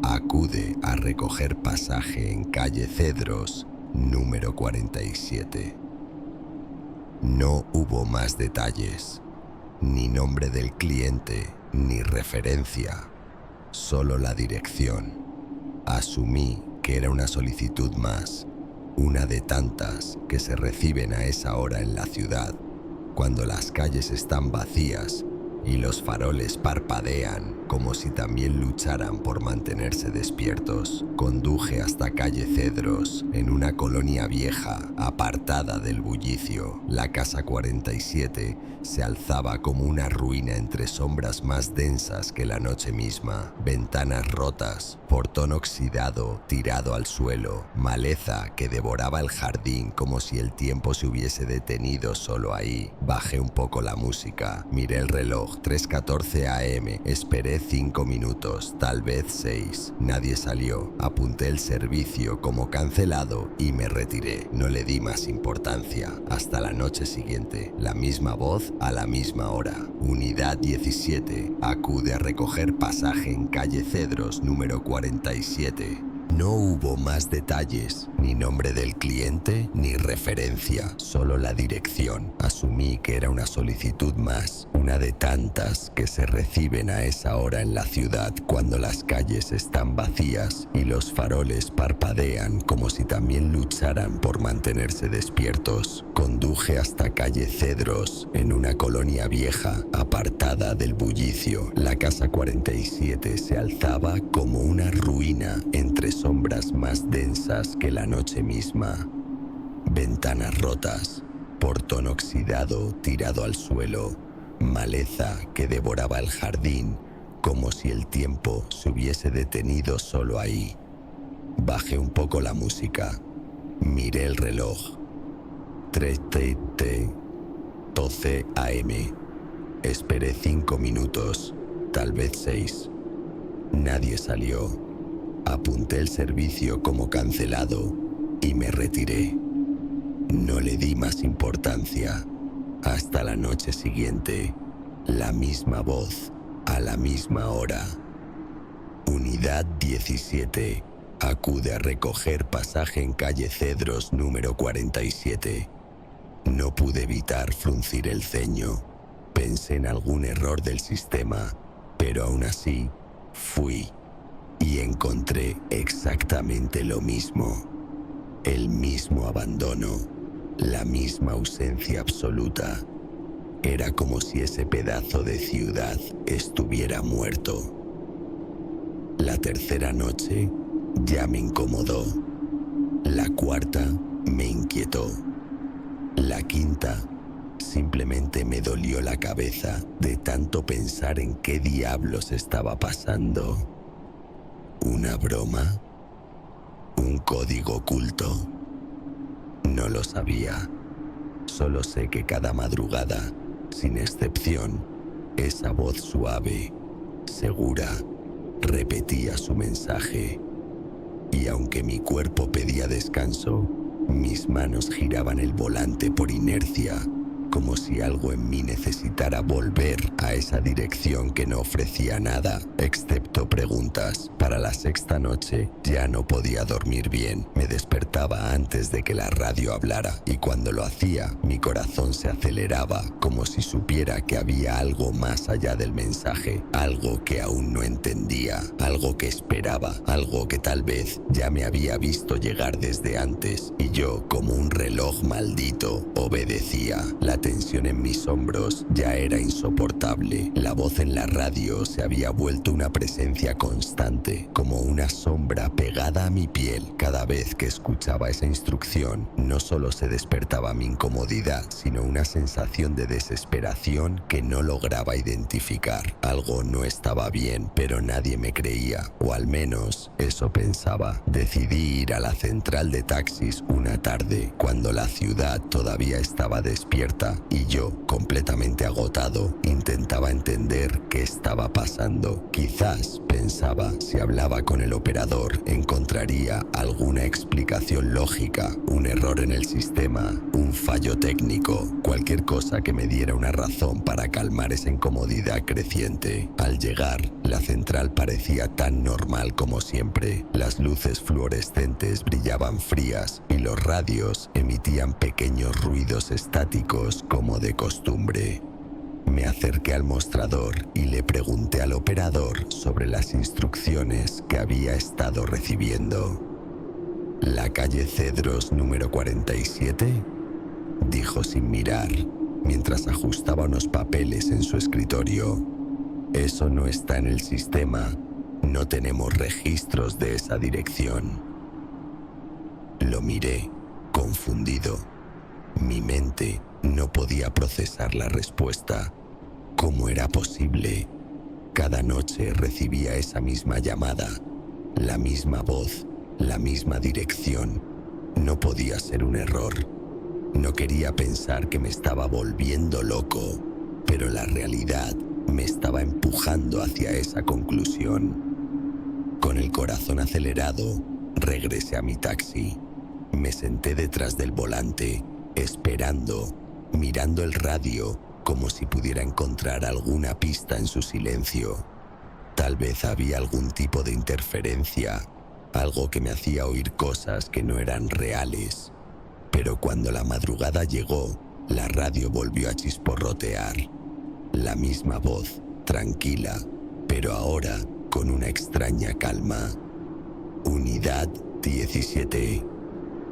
Acude a recoger pasaje en calle Cedros, número 47. No hubo más detalles. ni nombre del cliente, ni referencia, solo la dirección. Asumí que era una solicitud más, una de tantas que se reciben a esa hora en la ciudad, cuando las calles están vacías y los faroles parpadean como si también lucharan por mantenerse despiertos. Conduje hasta calle Cedros, en una colonia vieja, apartada del bullicio. La casa 47 se alzaba como una ruina entre sombras más densas que la noche misma. Ventanas rotas, portón oxidado, tirado al suelo, maleza que devoraba el jardín como si el tiempo se hubiese detenido solo ahí. Bajé un poco la música, miré el reloj, 3:14 AM, esperé 5 minutos, tal vez 6. Nadie salió. Apunté el servicio como cancelado y me retiré. No le di más importancia. Hasta la noche siguiente, la misma voz a la misma hora. Unidad 17, acude a recoger pasaje en calle Cedros, número 47. No hubo más detalles, ni nombre del cliente, ni referencia, solo la dirección. Asumí que era una solicitud más, una de tantas que se reciben a esa hora en la ciudad cuando las calles están vacías y los faroles parpadean como si también lucharan por mantenerse despiertos. Conduje hasta calle Cedros, en una colonia vieja, apartada del bullicio. La casa 47 se alzaba como una ruina entre sombras más densas que la noche misma. Ventanas rotas, portón oxidado tirado al suelo, maleza que devoraba el jardín como si el tiempo se hubiese detenido solo ahí. Bajé un poco la música, miré el reloj. 3:12 AM. Esperé 5 minutos, tal vez 6. Nadie salió. Apunté el servicio como cancelado y me retiré. No le di más importancia. Hasta la noche siguiente, la misma voz, a la misma hora. Unidad 17, acude a recoger pasaje en calle Cedros, número 47. No pude evitar fruncir el ceño. Pensé en algún error del sistema, pero aún así, fui y encontré exactamente lo mismo. El mismo abandono, la misma ausencia absoluta. Era como si ese pedazo de ciudad estuviera muerto. La tercera noche ya me incomodó. La cuarta me inquietó. La quinta simplemente me dolió la cabeza de tanto pensar en qué diablos estaba pasando. ¿Una broma? ¿Un código oculto? No lo sabía. Solo sé que cada madrugada, sin excepción, esa voz suave, segura, repetía su mensaje. Y aunque mi cuerpo pedía descanso, mis manos giraban el volante por inercia, como si algo en mí necesitara volver a esa dirección que no ofrecía nada, excepto preguntas. Para la sexta noche ya no podía dormir bien. Me despertaba antes de que la radio hablara y cuando lo hacía, mi corazón se aceleraba como si supiera que había algo más allá del mensaje, algo que aún no entendía, algo que esperaba, algo que tal vez ya me había visto llegar desde antes y yo, como un reloj maldito, obedecía. La tensión en mis hombros ya era insoportable. La voz en la radio se había vuelto una presencia constante, como una sombra pegada a mi piel. Cada vez que escuchaba esa instrucción, no solo se despertaba mi incomodidad, sino una sensación de desesperación que no lograba identificar. Algo no estaba bien, pero nadie me creía, o al menos eso pensaba. Decidí ir a la central de taxis una tarde, cuando la ciudad todavía estaba despierta y yo, completamente agotado, intentaba entender qué estaba pasando. Quizás, pensaba, si hablaba con el operador, encontraría alguna explicación lógica, un error en el sistema, un fallo técnico, cualquier cosa que me diera una razón para calmar esa incomodidad creciente. Al llegar, la central parecía tan normal como siempre. Las luces fluorescentes brillaban frías y los radios emitían pequeños ruidos estáticos como de costumbre. Me acerqué al mostrador y le pregunté al operador sobre las instrucciones que había estado recibiendo. «¿La calle Cedros número 47?» dijo sin mirar, mientras ajustaba unos papeles en su escritorio. «Eso no está en el sistema. No tenemos registros de esa dirección». Lo miré, confundido. Mi mente no podía procesar la respuesta. ¿Cómo era posible? Cada noche recibía esa misma llamada, la misma voz, la misma dirección. No podía ser un error. No quería pensar que me estaba volviendo loco, pero la realidad me estaba empujando hacia esa conclusión. Con el corazón acelerado, regresé a mi taxi. Me senté detrás del volante, esperando, mirando el radio, como si pudiera encontrar alguna pista en su silencio. Tal vez había algún tipo de interferencia, algo que me hacía oír cosas que no eran reales. Pero cuando la madrugada llegó, la radio volvió a chisporrotear. La misma voz, tranquila, pero ahora con una extraña calma. Unidad 17.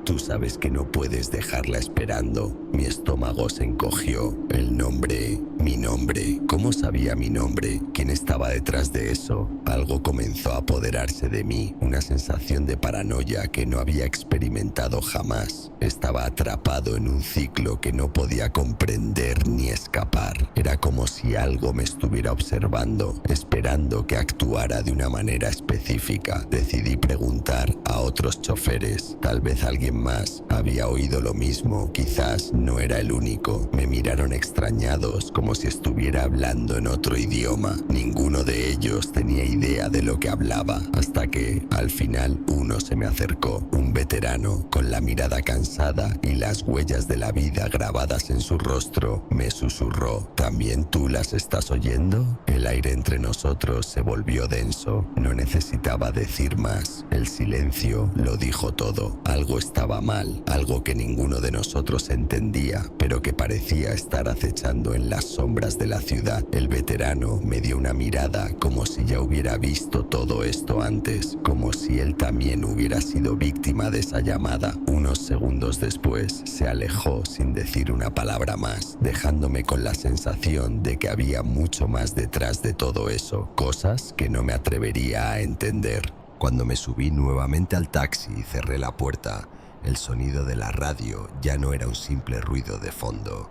Tú sabes que no puedes dejarla esperando. Mi estómago se encogió. El nombre, mi nombre. ¿Cómo sabía mi nombre? ¿Quién estaba detrás de eso? Algo comenzó a apoderarse de mí, una sensación de paranoia que no había experimentado jamás. Estaba atrapado en un ciclo que no podía comprender ni escapar. Era como si algo me estuviera observando, esperando que actuara de una manera específica. Decidí preguntar a otros choferes. Tal vez alguien más había oído lo mismo, quizás no era el único. Me miraron extrañados, como si estuviera hablando en otro idioma. Ninguno de ellos tenía idea de lo que hablaba, hasta que, al final, uno se me acercó, un veterano, con la mirada cansada y las huellas de la vida grabadas en su rostro. Me susurró: ¿también tú las estás oyendo? El aire entre nosotros se volvió denso. No necesitaba decir más. El silencio lo dijo todo. Algo estaba mal, algo que ninguno de nosotros entendía, pero que parecía estar acechando en las sombras de la ciudad. El veterano me dio una mirada como si ya hubiera visto todo esto antes, como si él también hubiera sido víctima de esa llamada. Unos segundos después se alejó sin decir una palabra más, dejándome con la sensación de que había mucho más detrás de todo eso, cosas que no me atrevería a entender. Cuando me subí nuevamente al taxi y cerré la puerta, el sonido de la radio ya no era un simple ruido de fondo,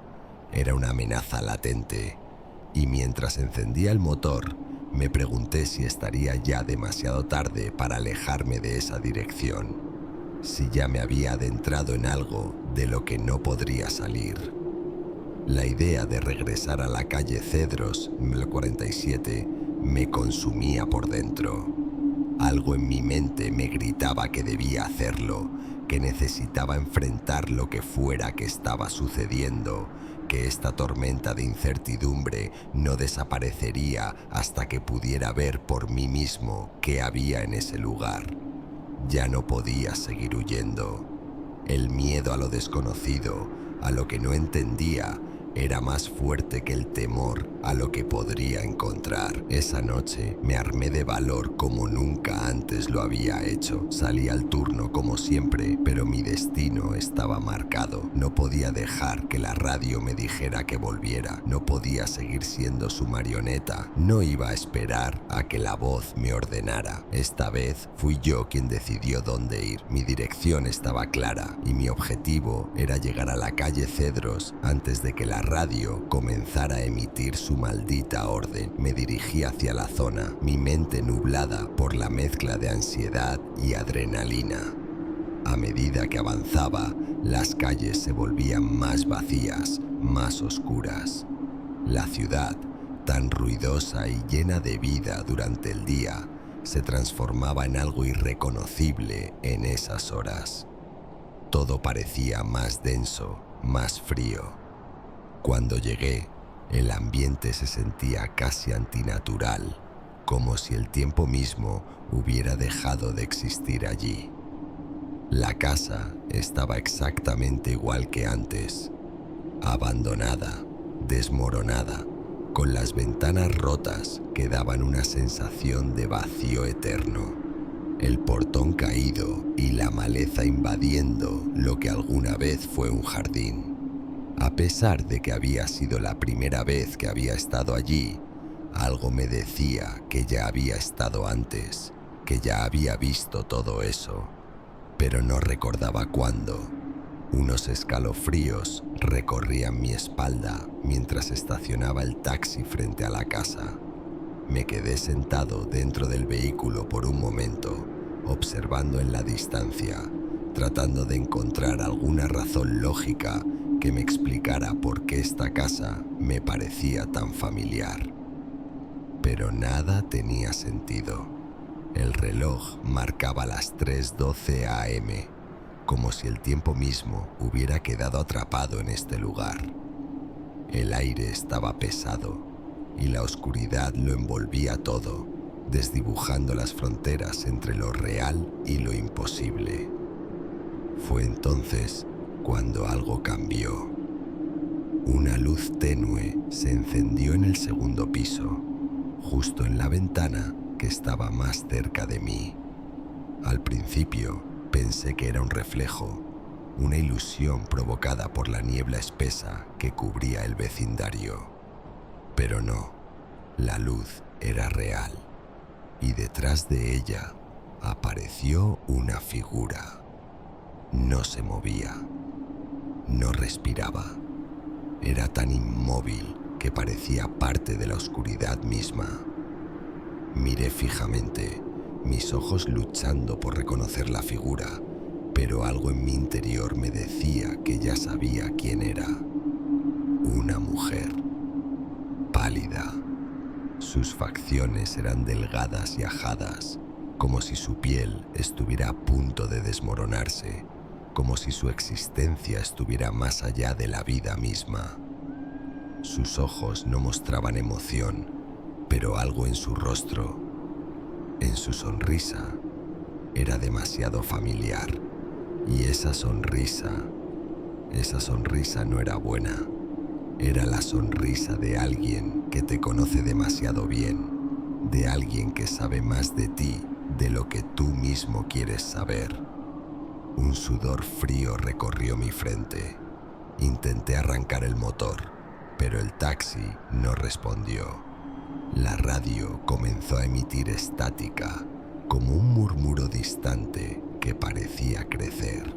era una amenaza latente. Y mientras encendía el motor, me pregunté si estaría ya demasiado tarde para alejarme de esa dirección, si ya me había adentrado en algo de lo que no podría salir. La idea de regresar a la calle Cedros, número 47, me consumía por dentro. Algo en mi mente me gritaba que debía hacerlo, que necesitaba enfrentar lo que fuera que estaba sucediendo, que esta tormenta de incertidumbre no desaparecería hasta que pudiera ver por mí mismo qué había en ese lugar. Ya no podía seguir huyendo. El miedo a lo desconocido, a lo que no entendía, era más fuerte que el temor a lo que podría encontrar. Esa noche me armé de valor como nunca antes lo había hecho. Salí al turno como siempre, pero mi destino estaba marcado. No podía dejar que la radio me dijera que volviera. No podía seguir siendo su marioneta. No iba a esperar a que la voz me ordenara. Esta vez fui yo quien decidió dónde ir. Mi dirección estaba clara y mi objetivo era llegar a la calle Cedros antes de que la radio comenzara a emitir su maldita orden. Me dirigí hacia la zona, mi mente nublada por la mezcla de ansiedad y adrenalina. A medida que avanzaba, las calles se volvían más vacías, más oscuras. La ciudad, tan ruidosa y llena de vida durante el día, se transformaba en algo irreconocible en esas horas. Todo parecía más denso, más frío. Cuando llegué, el ambiente se sentía casi antinatural, como si el tiempo mismo hubiera dejado de existir allí. La casa estaba exactamente igual que antes, abandonada, desmoronada, con las ventanas rotas que daban una sensación de vacío eterno, el portón caído y la maleza invadiendo lo que alguna vez fue un jardín. A pesar de que había sido la primera vez que había estado allí, algo me decía que ya había estado antes, que ya había visto todo eso, pero no recordaba cuándo. Unos escalofríos recorrían mi espalda mientras estacionaba el taxi frente a la casa. Me quedé sentado dentro del vehículo por un momento, observando en la distancia, tratando de encontrar alguna razón lógica que me explicara por qué esta casa me parecía tan familiar. Pero nada tenía sentido. El reloj marcaba las 3:12 a.m., como si el tiempo mismo hubiera quedado atrapado en este lugar. El aire estaba pesado y la oscuridad lo envolvía todo, desdibujando las fronteras entre lo real y lo imposible. Fue entonces cuando algo cambió. Una luz tenue se encendió en el segundo piso, justo en la ventana que estaba más cerca de mí. Al principio pensé que era un reflejo, una ilusión provocada por la niebla espesa que cubría el vecindario. Pero no, la luz era real, y detrás de ella apareció una figura. No se movía, no respiraba. Era tan inmóvil que parecía parte de la oscuridad misma. Miré fijamente, mis ojos luchando por reconocer la figura, pero algo en mi interior me decía que ya sabía quién era. Una mujer, pálida. Sus facciones eran delgadas y ajadas, como si su piel estuviera a punto de desmoronarse, como si su existencia estuviera más allá de la vida misma. Sus ojos no mostraban emoción, pero algo en su rostro, en su sonrisa, era demasiado familiar. Y esa sonrisa no era buena. Era la sonrisa de alguien que te conoce demasiado bien, de alguien que sabe más de ti de lo que tú mismo quieres saber. Un sudor frío recorrió mi frente. Intenté arrancar el motor, pero el taxi no respondió. La radio comenzó a emitir estática, como un murmuro distante que parecía crecer.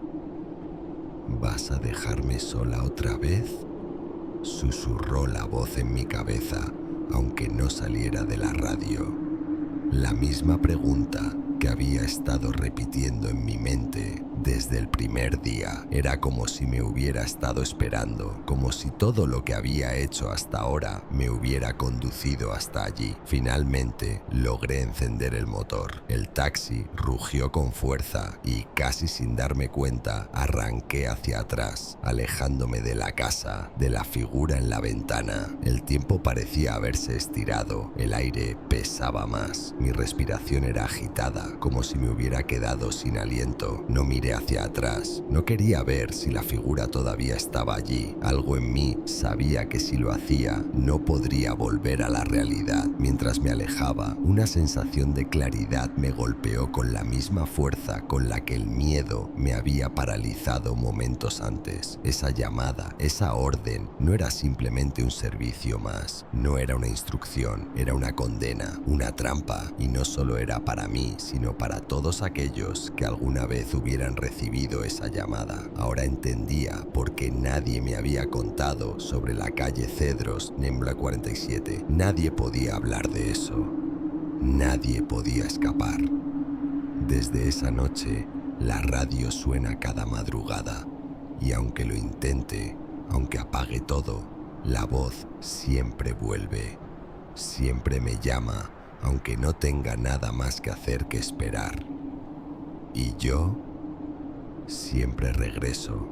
¿Vas a dejarme sola otra vez?, susurró la voz en mi cabeza, aunque no saliera de la radio. La misma pregunta que había estado repitiendo en mi mente desde el primer día. Era como si me hubiera estado esperando, como si todo lo que había hecho hasta ahora me hubiera conducido hasta allí. Finalmente logré encender el motor. El taxi rugió con fuerza y, casi sin darme cuenta, arranqué hacia atrás, alejándome de la casa, de la figura en la ventana. El tiempo parecía haberse estirado, el aire pesaba más, mi respiración era agitada, como si me hubiera quedado sin aliento. No miré hacia atrás, no quería ver si la figura todavía estaba allí. Algo en mí sabía que si lo hacía, no podría volver a la realidad. Mientras me alejaba, una sensación de claridad me golpeó con la misma fuerza con la que el miedo me había paralizado momentos antes. Esa llamada, esa orden, no era simplemente un servicio más, no era una instrucción, era una condena, una trampa, y no solo era para mí, sino para todos aquellos que alguna vez hubieran recibido esa llamada. Ahora entendía por qué nadie me había contado sobre la calle Cedros, Nembla 47. Nadie podía hablar de eso. Nadie podía escapar. Desde esa noche, la radio suena cada madrugada, y aunque lo intente, aunque apague todo, la voz siempre vuelve. Siempre me llama, aunque no tenga nada más que hacer que esperar. Y yo siempre regreso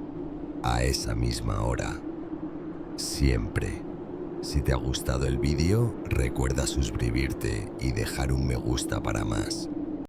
a esa misma hora. Siempre. Si te ha gustado el vídeo, recuerda suscribirte y dejar un me gusta para más.